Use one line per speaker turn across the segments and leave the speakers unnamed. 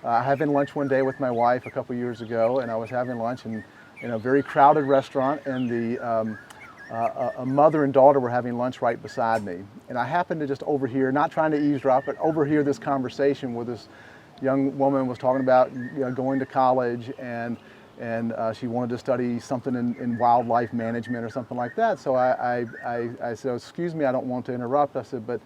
having lunch one day with my wife a couple years ago, and I was having lunch in a very crowded restaurant, and a mother and daughter were having lunch right beside me. And I happened to just overhear, not trying to eavesdrop, but overhear this conversation where this young woman was talking about going to college, and she wanted to study something in wildlife management or something like that. So I said, excuse me, I don't want to interrupt. I said, but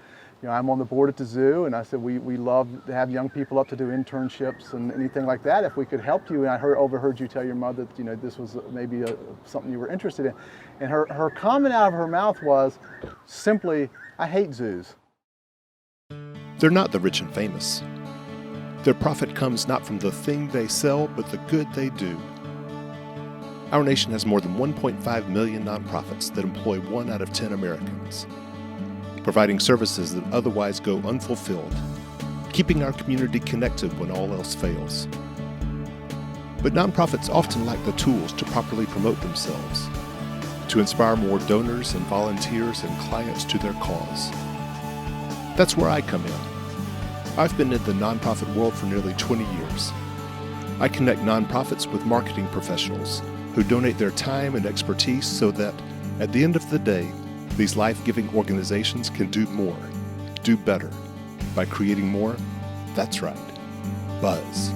I'm on the board at the zoo, and I said, we love to have young people up to do internships and anything like that. If we could help you, and I overheard you tell your mother that this was maybe something you were interested in. And her comment out of her mouth was simply, I hate zoos.
They're not the rich and famous. Their profit comes not from the thing they sell, but the good they do. Our nation has more than 1.5 million nonprofits that employ 1 out of 10 Americans, providing services that otherwise go unfulfilled, keeping our community connected when all else fails. But nonprofits often lack the tools to properly promote themselves, to inspire more donors and volunteers and clients to their cause. That's where I come in. I've been in the nonprofit world for nearly 20 years. I connect nonprofits with marketing professionals who donate their time and expertise so that, at the end of the day, these life-giving organizations can do more, do better, by creating more. That's right, Buzz.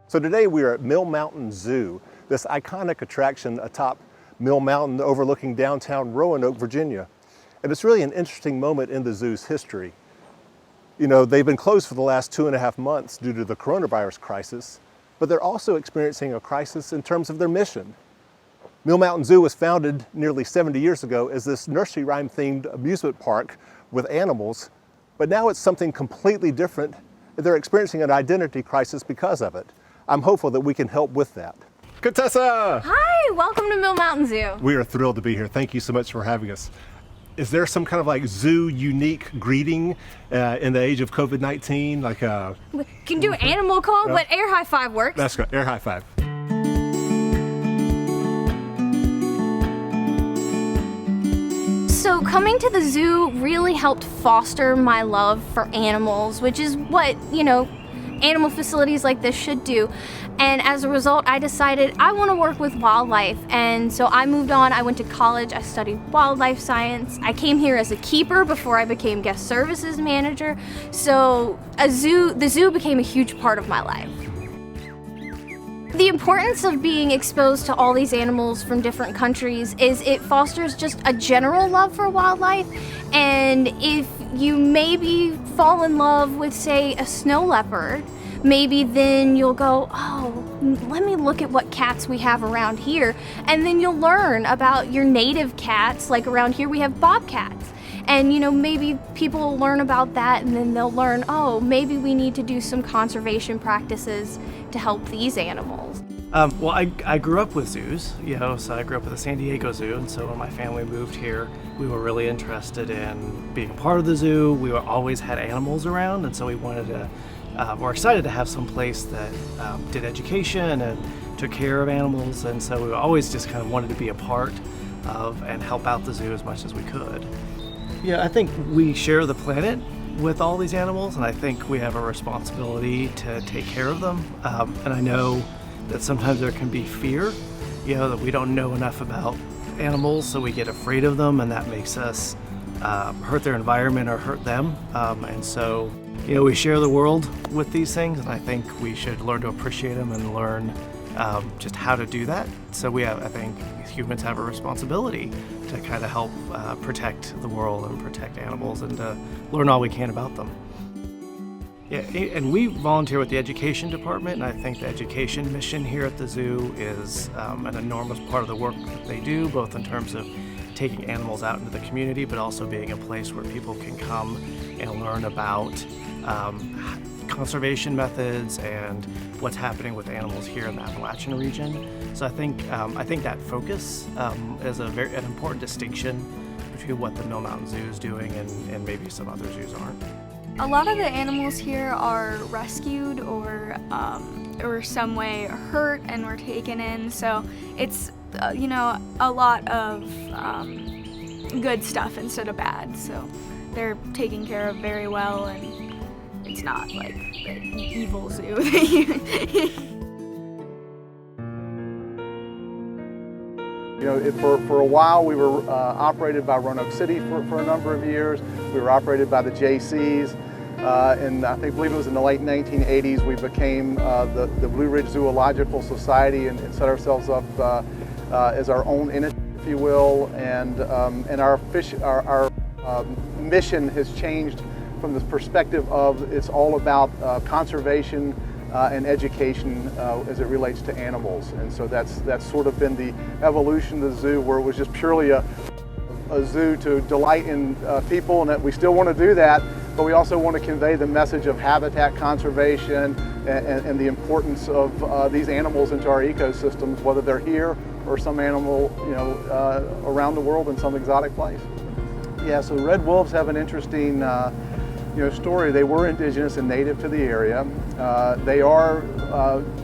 So today we are at Mill Mountain Zoo, this iconic attraction atop Mill Mountain overlooking downtown Roanoke, Virginia. And it's really an interesting moment in the zoo's history. They've been closed for the last 2.5 months due to the coronavirus crisis, but they're also experiencing a crisis in terms of their mission. Mill Mountain Zoo was founded nearly 70 years ago as this nursery rhyme-themed amusement park with animals, but now it's something completely different. They're experiencing an identity crisis because of it. I'm hopeful that we can help with that. Contessa!
Hi, welcome to Mill Mountain Zoo.
We are thrilled to be here. Thank you so much for having us. Is there some kind of zoo unique greeting in the age of COVID-19?
We can do animal call, but air high five works.
That's good, air high five.
So coming to the zoo really helped foster my love for animals, which is what, animal facilities like this should do. And as a result, I decided I want to work with wildlife. And so I moved on. I went to college. I studied wildlife science. I came here as a keeper before I became guest services manager. So the zoo became a huge part of my life. The importance of being exposed to all these animals from different countries is it fosters just a general love for wildlife. And if you maybe fall in love with, say, a snow leopard, maybe then you'll go, oh, let me look at what cats we have around here. And then you'll learn about your native cats. Like around here we have bobcats. And maybe people will learn about that, and then they'll learn, oh, maybe we need to do some conservation practices to help these animals.
Well, I grew up with zoos, so I grew up at the San Diego Zoo, and so when my family moved here, we were really interested in being a part of the zoo. We always had animals around, and so we wanted to, we're excited to have some place that did education and took care of animals, and so we always just kind of wanted to be a part of and help out the zoo as much as we could. Yeah, I think we share the planet with all these animals, and I think we have a responsibility to take care of them. And I know that sometimes there can be fear, that we don't know enough about animals, so we get afraid of them, and that makes us hurt their environment or hurt them. And so, we share the world with these things, and I think we should learn to appreciate them and learn just how to do that. So I think humans have a responsibility to kind of help protect the world and protect animals and to learn all we can about them. Yeah, and we volunteer with the education department, and I think the education mission here at the zoo is an enormous part of the work that they do, both in terms of taking animals out into the community, but also being a place where people can come and learn about conservation methods and what's happening with animals here in the Appalachian region. So I think that focus is an important distinction between what the Mill Mountain Zoo is doing and maybe some other zoos aren't.
A lot of the animals here are rescued or some way hurt and were taken in, so it's a lot of good stuff instead of bad. So they're taken care of very well, and it's not like the evil zoo that you
You know, for a while we were operated by Roanoke City for a number of years. We were operated by the JCs. And I believe it was in the late 1980s we became the Blue Ridge Zoological Society and set ourselves up as our own entity, if you will. And our mission has changed from the perspective of it's all about conservation and education as it relates to animals. And so that's sort of been the evolution of the zoo, where it was just purely a zoo to delight in people, and that we still want to do that, but we also want to convey the message of habitat conservation and the importance of these animals into our ecosystems, whether they're here or some animal, you know, around the world in some exotic place. Yeah, so red wolves have an interesting story. They were indigenous and native to the area. They are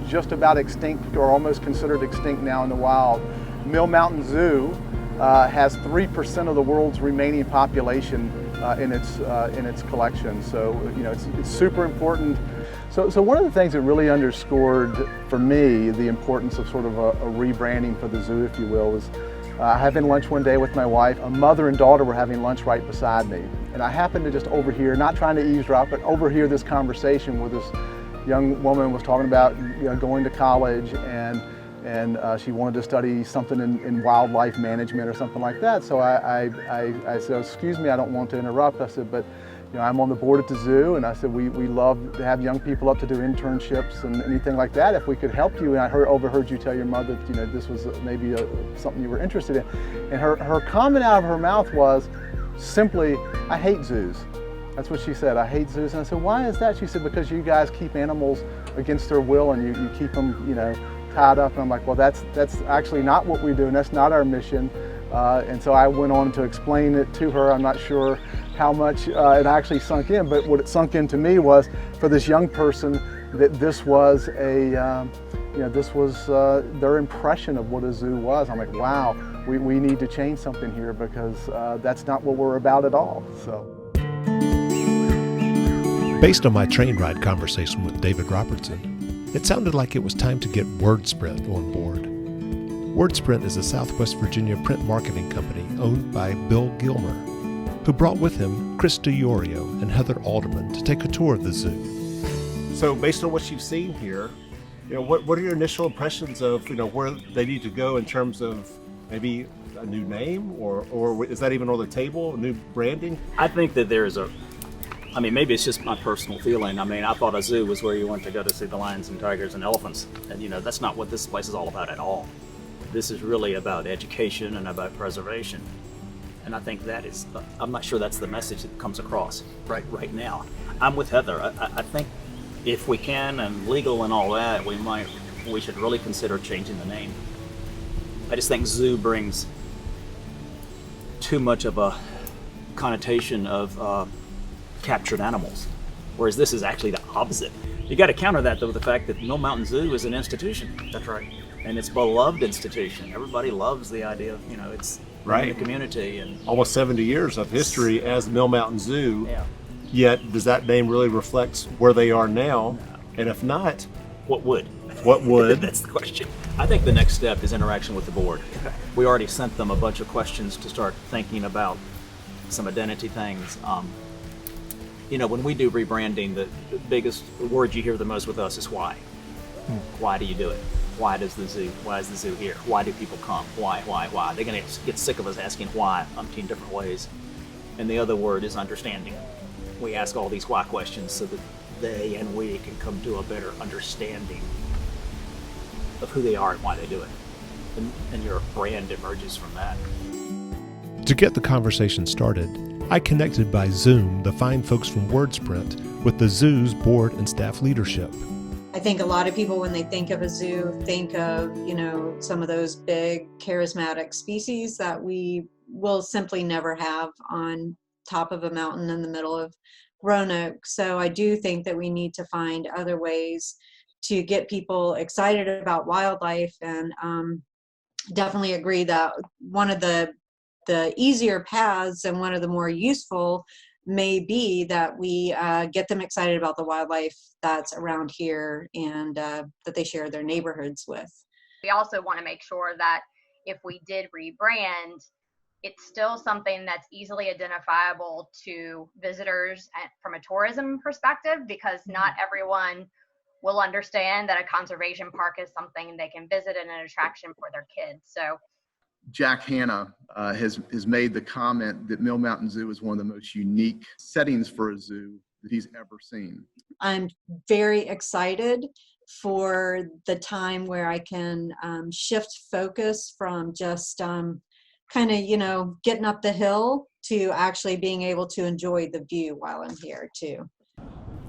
just about extinct, or almost considered extinct now in the wild. Mill Mountain Zoo has 3% of the world's remaining population in its collection. So it's super important. So one of the things that really underscored for me the importance of sort of a rebranding for the zoo, if you will, was having lunch one day with my wife. A mother and daughter were having lunch right beside me, and I happened to just overhear, not trying to eavesdrop, but overhear this conversation where this young woman was talking about going to college, and she wanted to study something in wildlife management or something like that. So I said, excuse me, I don't want to interrupt. I said, but I'm on the board at the zoo, and I said, we love to have young people up to do internships and anything like that. If we could help you, and I overheard you tell your mother that this was maybe something you were interested in. And her comment out of her mouth was simply, I hate zoos. That's what she said, I hate zoos. And I said, why is that? She said, because you guys keep animals against their will, and you keep them, tied up. And I'm like, well, that's actually not what we do, and that's not our mission. And so I went on to explain it to her. I'm not sure how much it actually sunk in, but what it sunk into me was, for this young person, that this was their impression of what a zoo was. I'm like, wow, we need to change something here, because that's not what we're about at all. So.
Based on my train ride conversation with David Robertson, it sounded like it was time to get Wordsprint on board. Wordsprint is a Southwest Virginia print marketing company owned by Bill Gilmer, who brought with him Chris DiOrio and Heather Alderman to take a tour of the zoo.
So based on what you've seen here, what are your initial impressions of where they need to go in terms of maybe a new name, or is that even on the table, new branding?
I think that there's maybe it's just my personal feeling. I thought a zoo was where you went to go to see the lions and tigers and elephants. And that's not what this place is all about at all. This is really about education and about preservation. And I think that is, I'm not sure that's the message that comes across right now. I'm with Heather. I think if we can, and legal and all that, we should really consider changing the name. I just think zoo brings too much of a connotation of captured animals, whereas this is actually the opposite. You got to counter that though with the fact that Mill Mountain Zoo is an institution. That's right. And it's a beloved institution. Everybody loves the idea of, it's right in the community, and
almost 70 years of history as Mill Mountain Zoo.
Yeah.
Yet does that name really reflect where they are now? No. And if not,
what would?
What would?
That's the question. I think the next step is interaction with the board. We already sent them a bunch of questions to start thinking about some identity things. When we do rebranding, the biggest word you hear the most with us is why. Why do you do it? Why is the zoo here? Why do people come? Why? They're going to get sick of us asking why umpteen different ways. And the other word is understanding. We ask all these why questions so that they and we can come to a better understanding of who they are and why they do it. And your brand emerges from that.
To get the conversation started, I connected by Zoom the fine folks from Wordsprint with the zoo's board and staff leadership.
I think a lot of people, when they think of a zoo, think of, some of those big charismatic species that we will simply never have on top of a mountain in the middle of Roanoke. So I do think that we need to find other ways to get people excited about wildlife, and definitely agree that one of the easier paths and one of the more useful may be that we get them excited about the wildlife that's around here and that they share their neighborhoods with.
We also want to make sure that if we did rebrand, it's still something that's easily identifiable to visitors from a tourism perspective, because not everyone will understand that a conservation park is something they can visit and an attraction for their kids. So
Jack Hanna has made the comment that Mill Mountain Zoo is one of the most unique settings for a zoo that he's ever seen.
I'm very excited for the time where I can shift focus from just kind of, getting up the hill to actually being able to enjoy the view while I'm here too.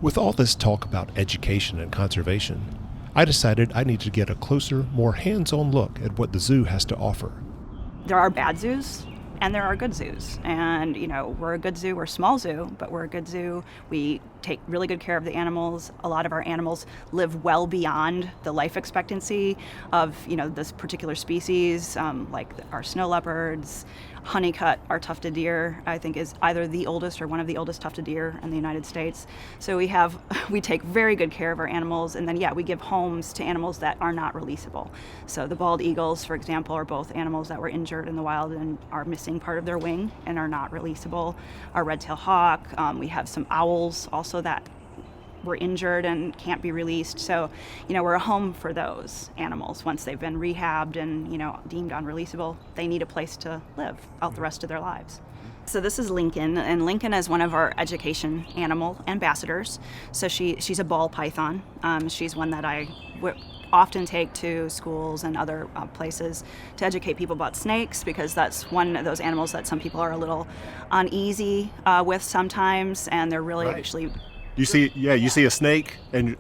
With all this talk about education and conservation, I decided I needed to get a closer, more hands-on look at what the zoo has to offer.
There are bad zoos and there are good zoos. And, we're a good zoo, we're a small zoo, but we're a good zoo. We take really good care of the animals. A lot of our animals live well beyond the life expectancy of, this particular species, like our snow leopards. Honeycutt, our tufted deer, I think is either the oldest or one of the oldest tufted deer in the United States. So we take very good care of our animals, and then we give homes to animals that are not releasable. So the bald eagles, for example, are both animals that were injured in the wild and are missing part of their wing and are not releasable. Our red-tailed hawk, we have some owls also that were injured and can't be released. So, we're a home for those animals. Once they've been rehabbed and, deemed unreleasable, they need a place to live out the rest of their lives. So this is Lincoln, and Lincoln is one of our education animal ambassadors. So she's a ball python. She's one that I often take to schools and other places to educate people about snakes, because that's one of those animals that some people are a little uneasy with sometimes, and they're really actually...
You see a snake, and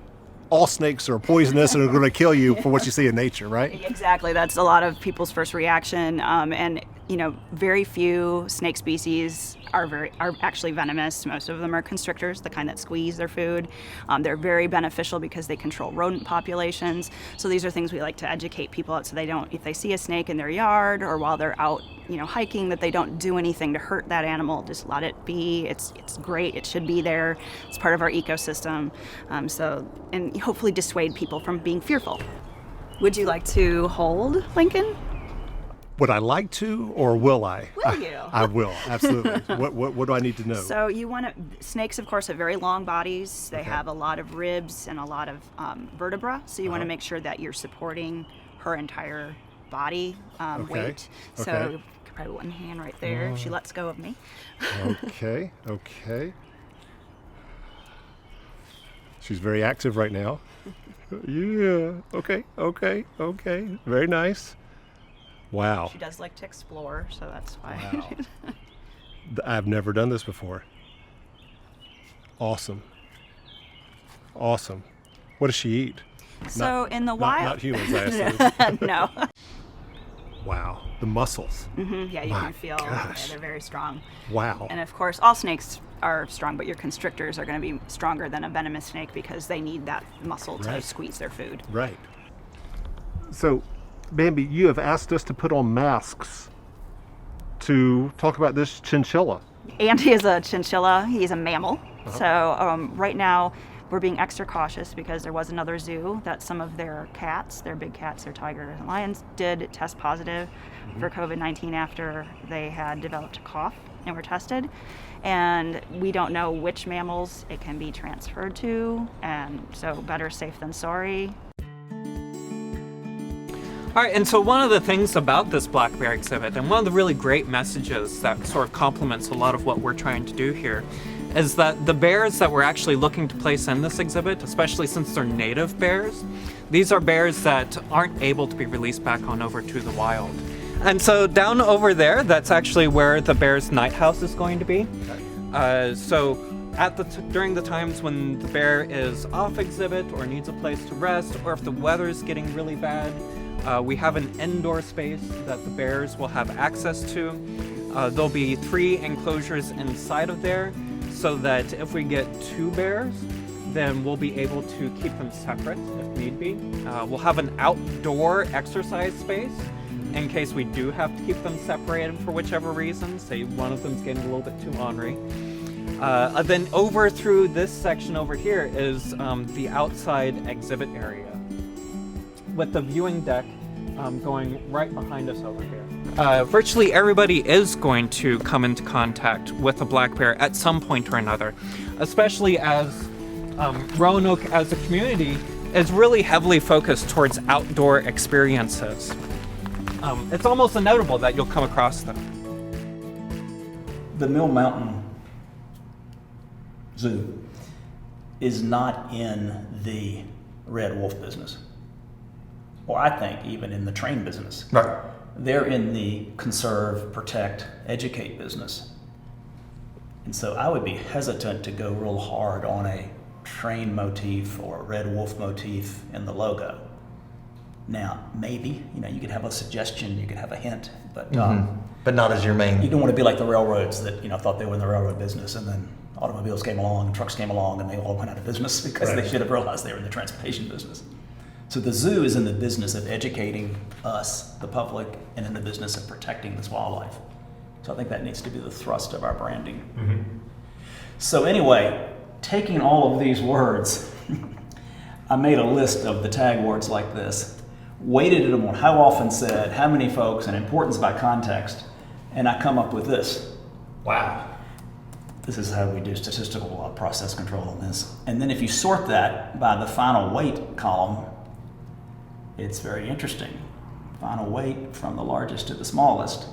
all snakes are poisonous and are going to kill you for what you see in nature, right?
Exactly. That's a lot of people's first reaction. And very few snake species are actually venomous. Most of them are constrictors, the kind that squeeze their food. They're very beneficial because they control rodent populations. So these are things we like to educate people out, so they don't, if they see a snake in their yard or while they're out, hiking, that they don't do anything to hurt that animal. Just let it be. It's great. It should be there. It's part of our ecosystem. And hopefully dissuade people from being fearful. Would you like to hold Lincoln?
Would I like to, or will I?
Will you?
I will, absolutely. What do I need to know?
So snakes, of course, have very long bodies. They have a lot of ribs and a lot of vertebra. So you want to make sure that you're supporting her entire body weight. So probably one hand right there if she lets go of me.
Okay. She's very active right now. Yeah. Okay. Very nice. Wow.
She does like to explore, so that's why.
Wow. I've never done this before. Awesome. What does she eat?
So in the wild...
Not humans, I assume.
No.
Wow. The muscles.
Mm-hmm. Yeah, you can feel they're very strong.
Wow.
And of course, all snakes are strong, but your constrictors are going to be stronger than a venomous snake because they need that muscle to squeeze their food.
Right. So, Bambi, you have asked us to put on masks to talk about this chinchilla.
Andy is a chinchilla. He's a mammal. So right now we're being extra cautious because there was another zoo that some of their cats, their big cats, their tigers and lions, did test positive for COVID-19 after they had developed a cough and were tested. And we don't know which mammals it can be transferred to, and so better safe than sorry.
All right, and so one of the things about this black bear exhibit, and one of the really great messages that sort of complements a lot of what we're trying to do here, is that the bears that we're actually looking to place in this exhibit, especially since they're native bears, these are bears that aren't able to be released back on over to the wild. And so down over there, that's actually where the bear's night house is going to be. So during the times when the bear is off exhibit or needs a place to rest, or if the weather is getting really bad, we have an indoor space that the bears will have access to. There'll be 3 enclosures inside of there, so that if we get 2 bears, then we'll be able to keep them separate if need be. We'll have an outdoor exercise space in case we do have to keep them separated for whichever reason, say one of them's getting a little bit too ornery. Then over through this section over here is the outside exhibit area with the viewing deck going right behind us over here. Virtually everybody is going to come into contact with a black bear at some point or another, especially as Roanoke as a community is really heavily focused towards outdoor experiences. It's almost inevitable that you'll come across them.
The Mill Mountain Zoo is not in the red wolf business, or I think even in the train business.
Right.
They're in the conserve, protect, educate business. And so I would be hesitant to go real hard on a train motif or a red wolf motif in the logo. Now, maybe, you could have a suggestion, you could have a hint, but
not as your main.
You don't want to be like the railroads that, thought they were in the railroad business, and then automobiles came along, and trucks came along, and they all went out of business because they should have realized they were in the transportation business. So the zoo is in the business of educating us, the public, and in the business of protecting this wildlife. So I think that needs to be the thrust of our branding. So anyway, taking all of these words, I made a list of the tag words like this, weighted them on how often said, how many folks, and importance by context, and I come up with this.
Wow.
This is how we do statistical process control on this. And then if you sort that by the final weight column, it's very interesting. Final weight from the largest to the smallest.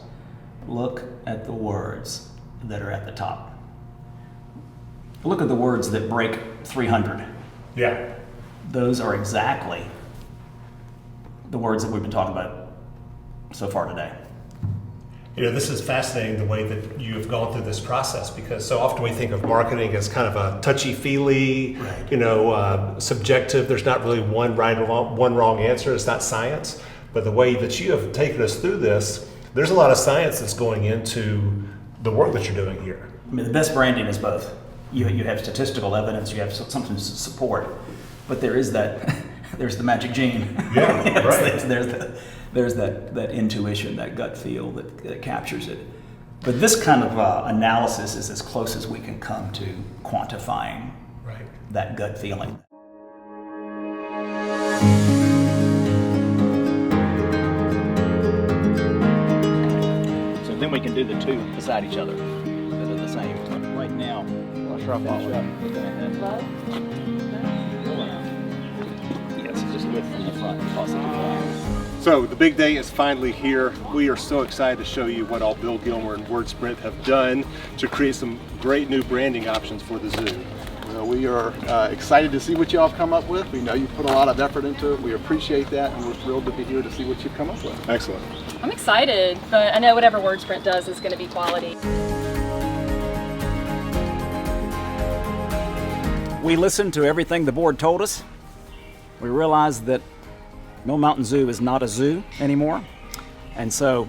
Look at the words that are at the top. Look at the words that break 300.
Yeah.
Those are exactly the words that we've been talking about so far today.
This is fascinating the way that you have gone through this process, because so often we think of marketing as kind of a touchy-feely, subjective. There's not really one right or one wrong answer. It's not science. But the way that you have taken us through this, there's a lot of science that's going into the work that you're doing here.
I mean, the best branding is both. You have statistical evidence, you have something to support, but there is that, there's the magic gene.
Yeah, right.
There's that intuition, that gut feel that captures it. But this kind of analysis is as close as we can come to quantifying that gut feeling. So then we can do the two beside each other that are the same. Right now, yes, just lift from the front and toss it to the ground.
So the big day is finally here. We are so excited to show you what all Bill Gilmer and Wordsprint have done to create some great new branding options for the zoo.
Well, we are excited to see what y'all have come up with. We know you put a lot of effort into it. We appreciate that, and we're thrilled to be here to see what you've come up with.
Excellent.
I'm excited, but I know whatever Wordsprint does is going to be quality.
We listened to everything the board told us. We realized that Mill Mountain Zoo is not a zoo anymore. And so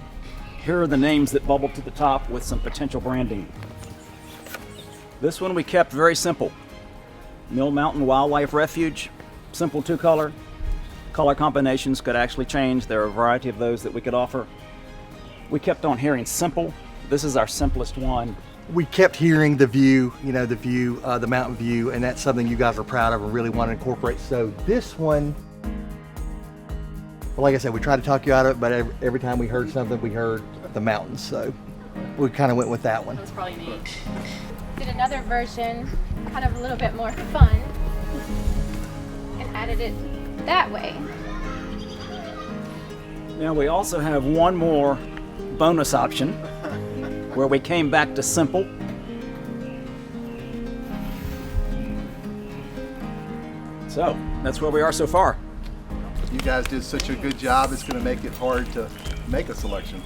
here are the names that bubbled to the top with some potential branding. This one we kept very simple. Mill Mountain Wildlife Refuge, simple two-color. Color combinations could actually change. There are a variety of those that we could offer. We kept on hearing simple. This is our simplest one.
We kept hearing the view, the mountain view, and that's something you guys are proud of and really want to incorporate. So this one, well, like I said, we tried to talk you out of it, but every time we heard something, we heard the mountains. So we kind of went with that one.
That's probably me.
Did another version, kind of a little bit more fun, and added it that way.
Now we also have one more bonus option where we came back to simple. So that's where we are so far.
You guys did such a good job, it's going to make it hard to make a selection.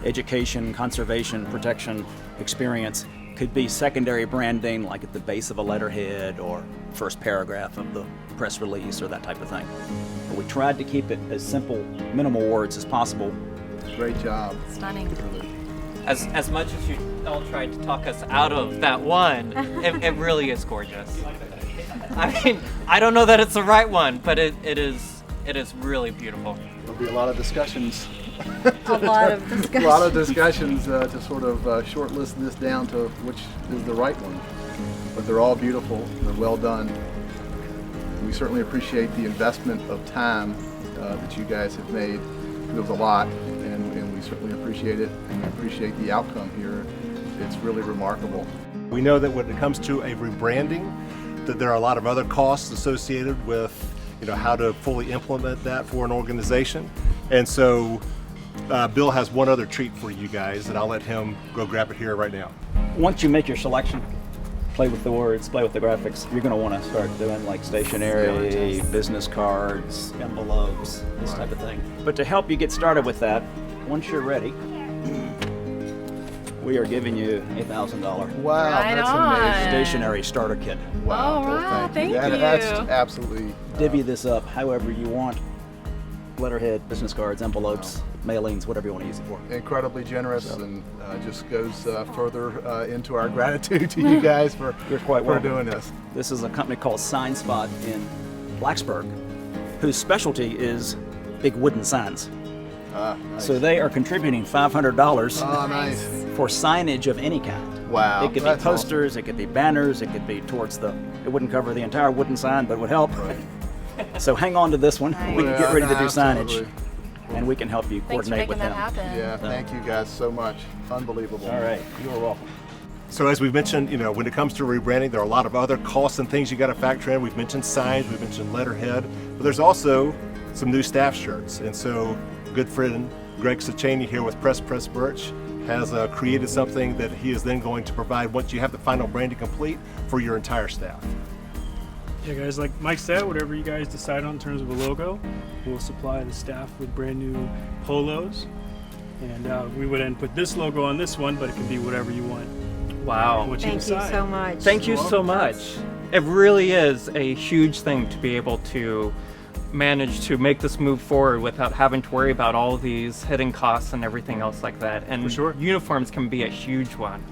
Education, conservation, protection, experience could be secondary branding, like at the base of a letterhead or first paragraph of the press release or that type of thing. But we tried to keep it as simple, minimal words as possible.
Great job.
Stunning.
As much as you all tried to talk us out of that one, it really is gorgeous. I mean, I don't know that it's the right one, but it is really beautiful.
There'll be a lot of discussions.
A lot of discussions.
A lot of discussions to sort of shortlist this down to which is the right one. but they're all beautiful, they're well done. We certainly appreciate the investment of time that you guys have made. It was a lot, and we certainly appreciate it, and we appreciate the outcome here. It's really remarkable.
We know that when it comes to a rebranding, that there are a lot of other costs associated with how to fully implement that for an organization. And so Bill has one other treat for you guys, and I'll let him go grab it here right now.
Once you make your selection, play with the words, play with the graphics, you're going to want to start doing like stationery, business cards, envelopes, this type of thing. But to help you get started with that, once you're ready, we are giving you $1,000.
Wow, that's amazing.
Stationery starter kit.
Wow,
All right, thank you.
That's absolutely...
Divvy this up however you want. Letterhead, business cards, envelopes, mailings, whatever you want to use it for.
Incredibly generous, and just goes further into our gratitude to you guys for doing this.
This is a company called Sign Spot in Blacksburg, whose specialty is big wooden signs.
Nice.
So they are contributing $500
nice.
for signage of any kind.
Wow.
It could be posters, it could be banners, it could be towards it wouldn't cover the entire wooden sign, but it would help.
Right.
So hang on to this one. We can get ready to do signage,
absolutely.
and we can help you coordinate with them.
Yeah, thank you guys so much. Unbelievable.
All right, you are welcome.
So as we've mentioned, when it comes to rebranding, there are a lot of other costs and things you got to factor in. We've mentioned signs, we've mentioned letterhead, but there's also some new staff shirts. And so good friend Greg Sacchini here with Press Birch has created something that he is then going to provide once you have the final branding complete for your entire staff.
Yeah guys, like Mike said, whatever you guys decide on in terms of a logo, we'll supply the staff with brand new polos. And we would then put this logo on this one, but it can be whatever you want.
Wow.
What you
Thank
decide.
you so much.
Thank you so much. It really is a huge thing to be able to manage to make this move forward without having to worry about all of these hidden costs and everything else like that. And uniforms can be a huge one.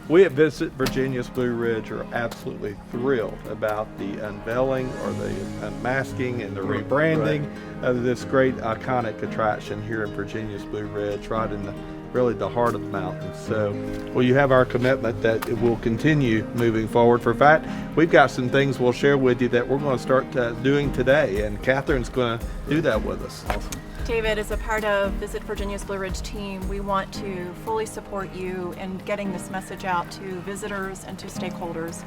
We at Visit Virginia's Blue Ridge are absolutely thrilled about the unveiling or the unmasking and the rebranding of this great iconic attraction here in Virginia's Blue Ridge, right in really the heart of the mountains. So, well, you have our commitment that it will continue moving forward. For fact, we've got some things we'll share with you that we're going to start doing today, and Catherine's going to do that with us.
Awesome.
David, as a part of Visit Virginia's Blue Ridge team, we want to fully support you in getting this message out to visitors and to stakeholders.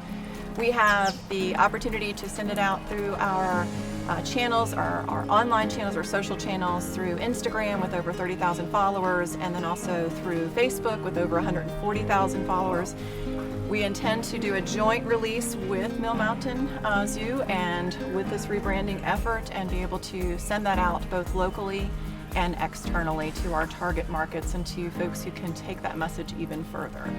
We have the opportunity to send it out through our channels, our online channels, our social channels, through Instagram with over 30,000 followers, and then also through Facebook with over 140,000 followers. We intend to do a joint release with Mill Mountain Zoo and with this rebranding effort, and be able to send that out both locally and externally to our target markets and to folks who can take that message even further.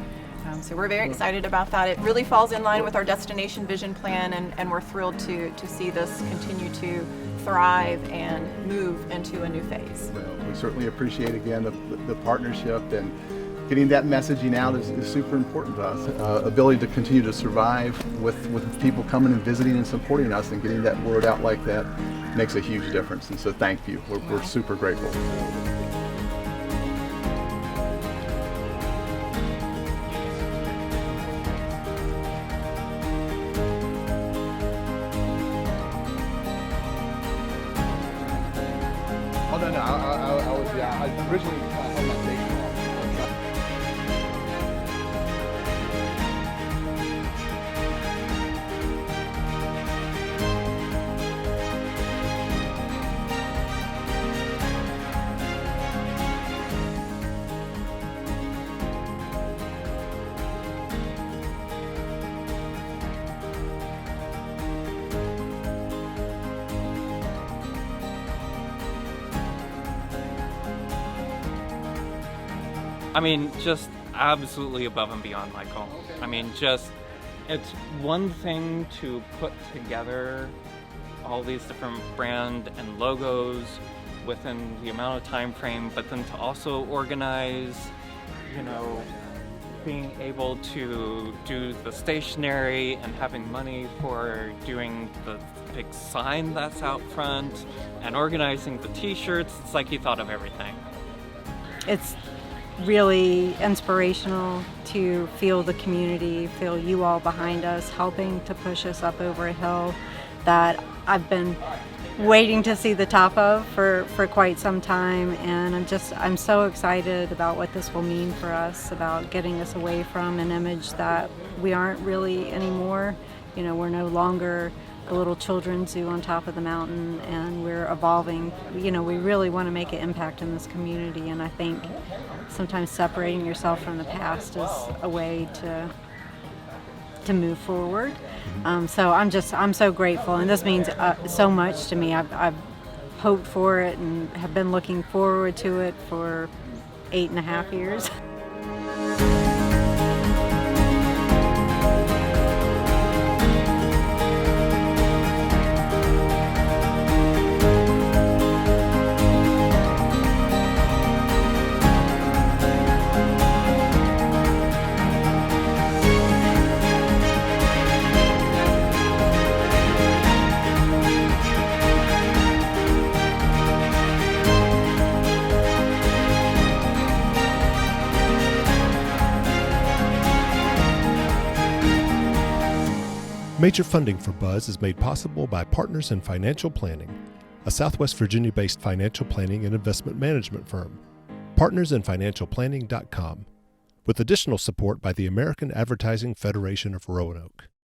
So we're very excited about that. It really falls in line with our destination vision plan, and we're thrilled to see this continue to thrive and move into a new phase.
Well, we certainly appreciate again the partnership, and getting that messaging out is super important to us. Ability to continue to survive with people coming and visiting and supporting us, and getting that word out like that makes a huge difference. And so thank you. We're super grateful. Oh, no, I originally had my date wrong.
I mean, just absolutely above and beyond, Michael. I mean, just, it's one thing to put together all these different brand and logos within the amount of time frame, but then to also organize, being able to do the stationery and having money for doing the big sign that's out front and organizing the t-shirts. It's like he thought of everything.
It's
really inspirational to feel the community, feel you all behind us, helping to push us up over a hill that I've been waiting to see the top of for quite some time. And I'm so excited about what this will mean for us, about getting us away from an image that we aren't really anymore. You know, we're no longer the little children's zoo on top of the mountain, and we're evolving. You know, we really want to make an impact in this community, and I think sometimes separating yourself from the past is a way to move forward. So I'm so grateful, and this means so much to me. I've hoped for it and have been looking forward to it for 8.5 years.
Major funding for Buzz is made possible by Partners in Financial Planning, a Southwest Virginia-based financial planning and investment management firm. partnersinfinancialplanning.com, with additional support by the American Advertising Federation of Roanoke.